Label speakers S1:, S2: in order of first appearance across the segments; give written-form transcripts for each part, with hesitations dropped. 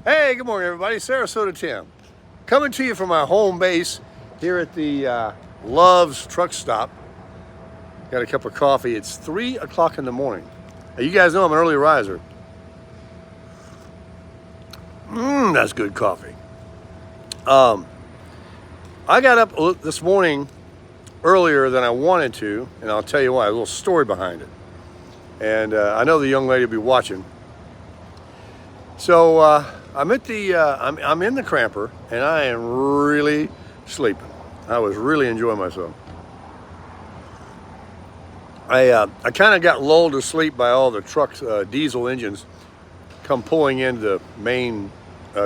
S1: Hey, good morning, everybody. Sarasota Tim, coming to you from my home base here at the Love's truck stop. Got a cup of coffee. It's 3 o'clock in the morning. Now, you guys know I'm an early riser. That's good coffee. I got up this morning earlier than I wanted to, and I'll tell you why. A little story behind it. And I know the young lady will be watching. So I'm at the I'm in the cramper, and I am really sleeping. I was really enjoying myself. I kind of got lulled to sleep by all the trucks, diesel engines, come pulling into the main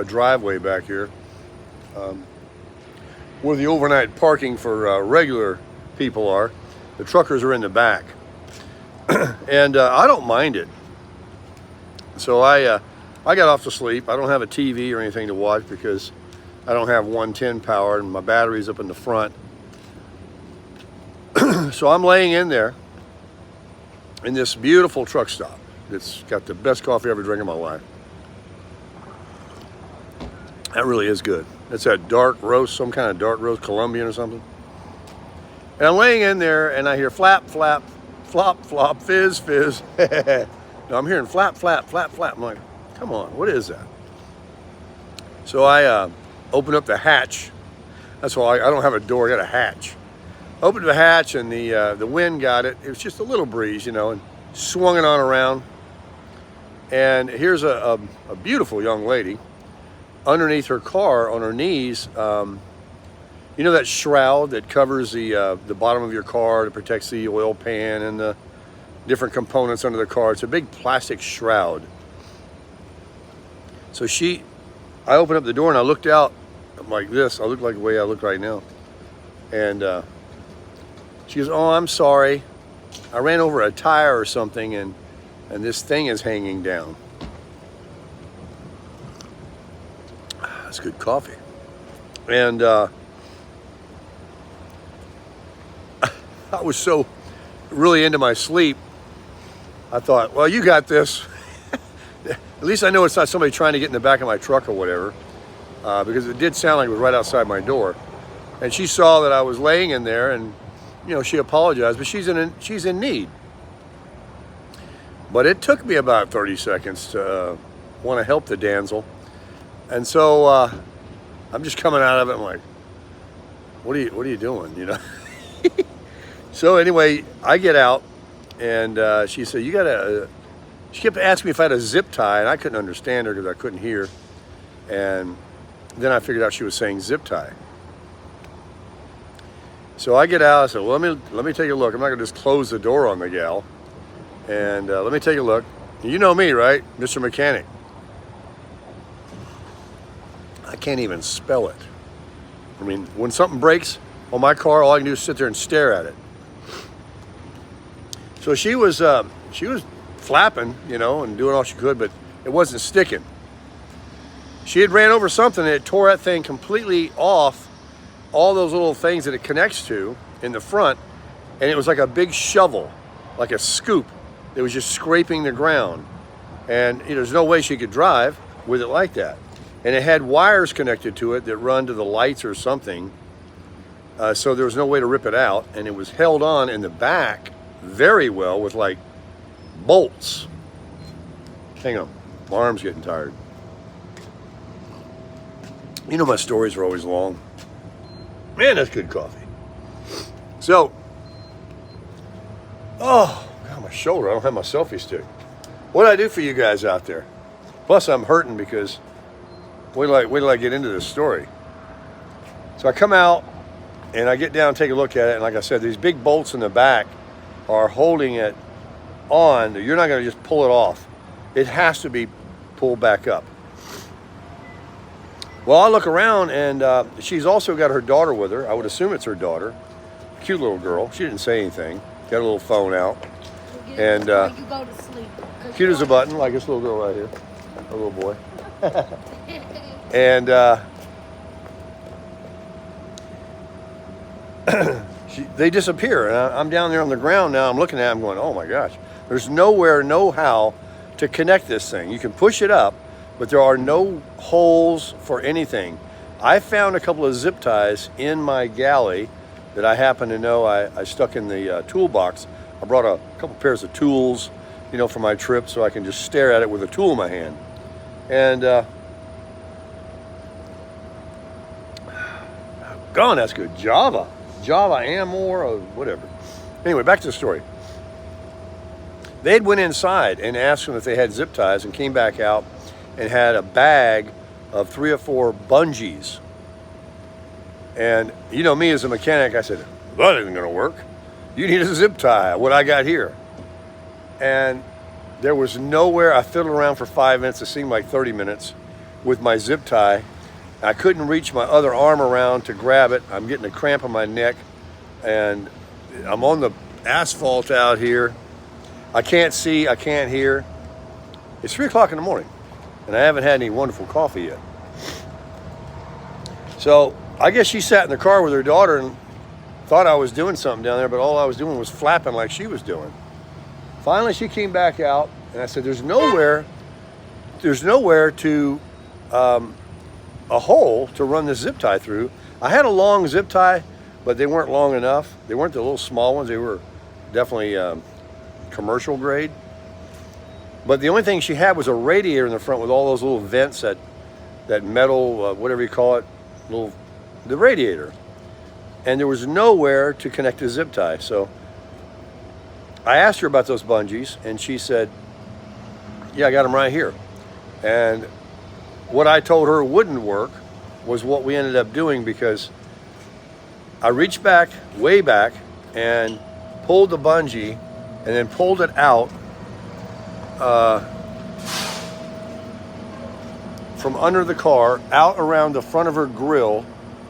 S1: driveway back here, where the overnight parking for regular people are. The truckers are in the back, and I don't mind it. So I got off to sleep. I don't have a TV or anything to watch because I don't have 110 power, and my battery's up in the front. So I'm laying in there in this beautiful truck stop. It's got the best coffee I ever drank in my life. That really is good. It's that dark roast, some kind of dark roast, Colombian or something. And I'm laying in there, and I hear flap, flap, flop, flop, fizz, fizz. No, I'm hearing flap, flap, flap, flap. I'm like, come on, what is that? So I open up the hatch. That's why I don't have a door, I got a hatch. Opened the hatch, and the wind got it. It was just a little breeze, and swung it on around. And here's a beautiful young lady. Underneath her car, on her knees, you know that shroud that covers the bottom of your car that protects the oil pan and the different components under the car. It's a big plastic shroud. So I opened up the door and I looked out like this. I look like the way I look right now. And she goes, "Oh, I'm sorry. I ran over a tire or something, and this thing is hanging down." That's good coffee. And I was so really into my sleep, I thought, well, you got this. At least I know it's not somebody trying to get in the back of my truck or whatever, because it did sound like it was right outside my door. And she saw that I was laying in there, and she apologized, but she's in need. But it took me about 30 seconds to want to help the damsel. And so I'm just coming out of it. I'm like, what are you doing? So anyway, I get out, and she said, she kept asking me if I had a zip tie, and I couldn't understand her because I couldn't hear. And then I figured out she was saying zip tie. So I get out. I said, well, let me take a look. I'm not gonna just close the door on the gal. And let me take a look. You know me, right, Mr. Mechanic? I can't even spell it. I mean, when something breaks on my car, all I can do is sit there and stare at it. So she was flapping, and doing all she could, but it wasn't sticking. She had ran over something, and it tore that thing completely off, all those little things that it connects to in the front, and it was like a big shovel, like a scoop that was just scraping the ground. And there's no way she could drive with it like that. And it had wires connected to it that run to the lights or something. So there was no way to rip it out. And it was held on in the back very well with like bolts. Hang on, my arm's getting tired. My stories are always long. Man, that's good coffee. So, oh, God, my shoulder, I don't have my selfie stick. What did I do for you guys out there? Plus I'm hurting because wait till I get into this story. So I come out and I get down and take a look at it. And like I said, these big bolts in the back are holding it on. You're not going to just pull it off. It has to be pulled back up. Well, I look around, and she's also got her daughter with her. I would assume it's her daughter. Cute little girl. She didn't say anything. Got a little phone out. And
S2: you go to sleep.
S1: Cute as a button, like this little girl right here. A little boy. And they disappear. And I'm down there on the ground now. I'm looking at them going, oh my gosh. There's nowhere, no how to connect this thing. You can push it up, but there are no holes for anything. I found a couple of zip ties in my galley that I happen to know I stuck in the toolbox. I brought a couple pairs of tools, you know, for my trip, so I can just stare at it with a tool in my hand. And gone, that's good. Java and or whatever. Anyway, back to the story. They'd went inside and asked them if they had zip ties and came back out and had a bag of 3 or 4 bungees. And you know me as a mechanic, I said, that isn't gonna work. You need a zip tie, what I got here. And there was nowhere. I fiddled around for 5 minutes, it seemed like 30 minutes, with my zip tie. I couldn't reach my other arm around to grab it. I'm getting a cramp in my neck, and I'm on the asphalt out here. I can't see, I can't hear. It's 3 o'clock in the morning, and I haven't had any wonderful coffee yet. So I guess she sat in the car with her daughter and thought I was doing something down there, but all I was doing was flapping like she was doing. Finally, she came back out, and I said, there's nowhere to, a hole to run this zip tie through. I had a long zip tie, but they weren't long enough. They weren't the little small ones. They were definitely commercial grade. But the only thing she had was a radiator in the front with all those little vents, that metal, whatever you call it, the radiator. And there was nowhere to connect the zip tie. So I asked her about those bungees, and she said, yeah, I got them right here. And what I told her wouldn't work was what we ended up doing, because I reached back, way back, and pulled the bungee and then pulled it out from under the car, out around the front of her grill,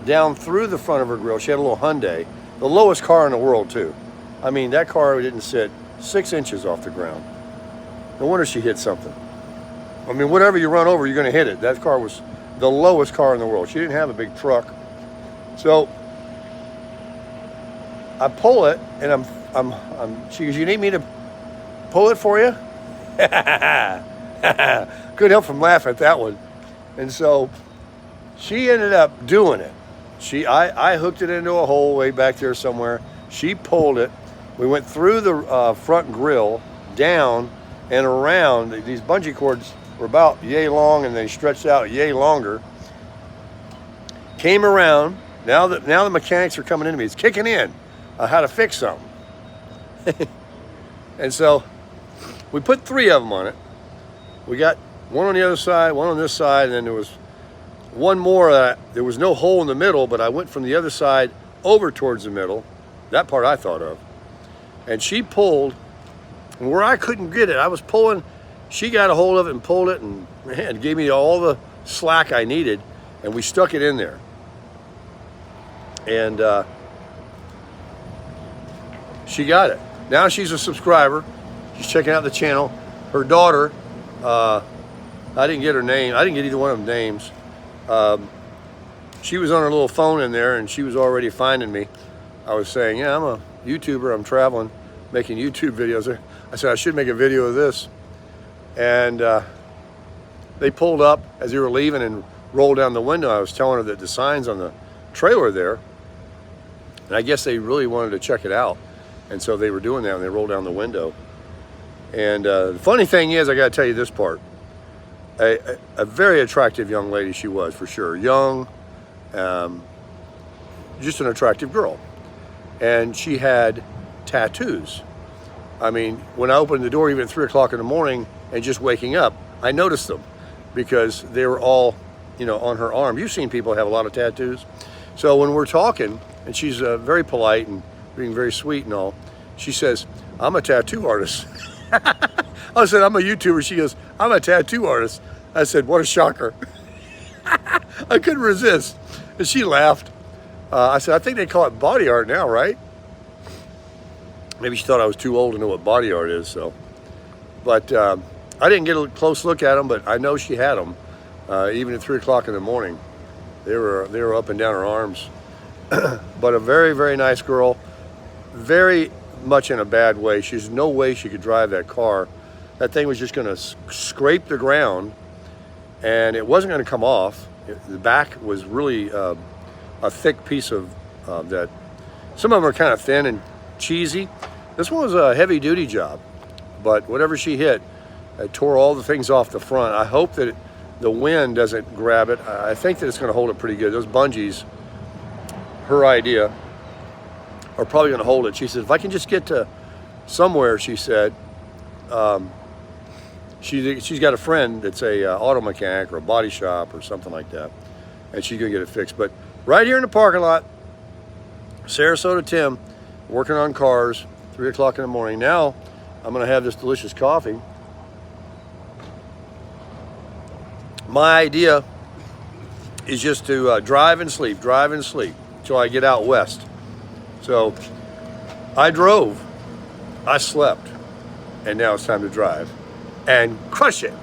S1: down through the front of her grill. She had a little Hyundai, the lowest car in the world too. I mean, that car didn't sit 6 inches off the ground. No wonder she hit something. I mean, whatever you run over, you're going to hit it. That car was the lowest car in the world. She didn't have a big truck. So I pull it, and she goes, you need me to pull it for you? Couldn't help from laughing at that one. And so she ended up doing it. I hooked it into a hole way back there somewhere. She pulled it. We went through the front grill, down and around. These bungee cords were about yay long, and they stretched out yay longer. Came around. Now the mechanics are coming into me. It's kicking in how to fix something. And so we put 3 of them on it. We got one on the other side, one on this side, and then there was one more. There was no hole in the middle, but I went from the other side over towards the middle. That part I thought of. And she pulled, and where I couldn't get it, I was pulling. She got a hold of it and pulled it, and man, gave me all the slack I needed, and we stuck it in there. And she got it. Now she's a subscriber. She's checking out the channel. Her daughter, I didn't get her name. I didn't get either one of them names. She was on her little phone in there, and she was already finding me. I was saying, yeah, I'm a YouTuber. I'm traveling, making YouTube videos. I said, I should make a video of this. And they pulled up as they were leaving and rolled down the window. I was telling her that the sign's on the trailer there. And I guess they really wanted to check it out. And so they were doing that, and they rolled down the window. And the funny thing is, I got to tell you this part. A very attractive young lady she was, for sure. Young, just an attractive girl. And she had tattoos. I mean, when I opened the door, even at 3 o'clock in the morning, and just waking up, I noticed them because they were all, you know, on her arm. You've seen people have a lot of tattoos. So when we're talking, and she's very polite and being very sweet and all, she says, I'm a tattoo artist. I said, I'm a YouTuber. She goes, I'm a tattoo artist. I said, what a shocker. I couldn't resist. And she laughed. I said, I think they call it body art now, right? Maybe she thought I was too old to know what body art is. So, but I didn't get a close look at them, but I know she had them. Even at 3 o'clock in the morning, they were up and down her arms. But a very, very nice girl, very much in a bad way. She's no way she could drive that car. That thing was just going to scrape the ground, and it wasn't going to come off. The back was really a thick piece of that. Some of them are kind of thin and cheesy. This one was a heavy duty job, but whatever she hit, it tore all the things off the front. I hope that the wind doesn't grab it. I think that it's going to hold it pretty good. Those bungees, her idea, are probably going to hold it. She said, if I can just get to somewhere, she said, she's got a friend that's a auto mechanic or a body shop or something like that, and she's going to get it fixed. But right here in the parking lot, Sarasota Tim, working on cars, 3 o'clock in the morning. Now, I'm going to have this delicious coffee. My idea is just to drive and sleep until I get out west. So I drove, I slept, and now it's time to drive and crush it.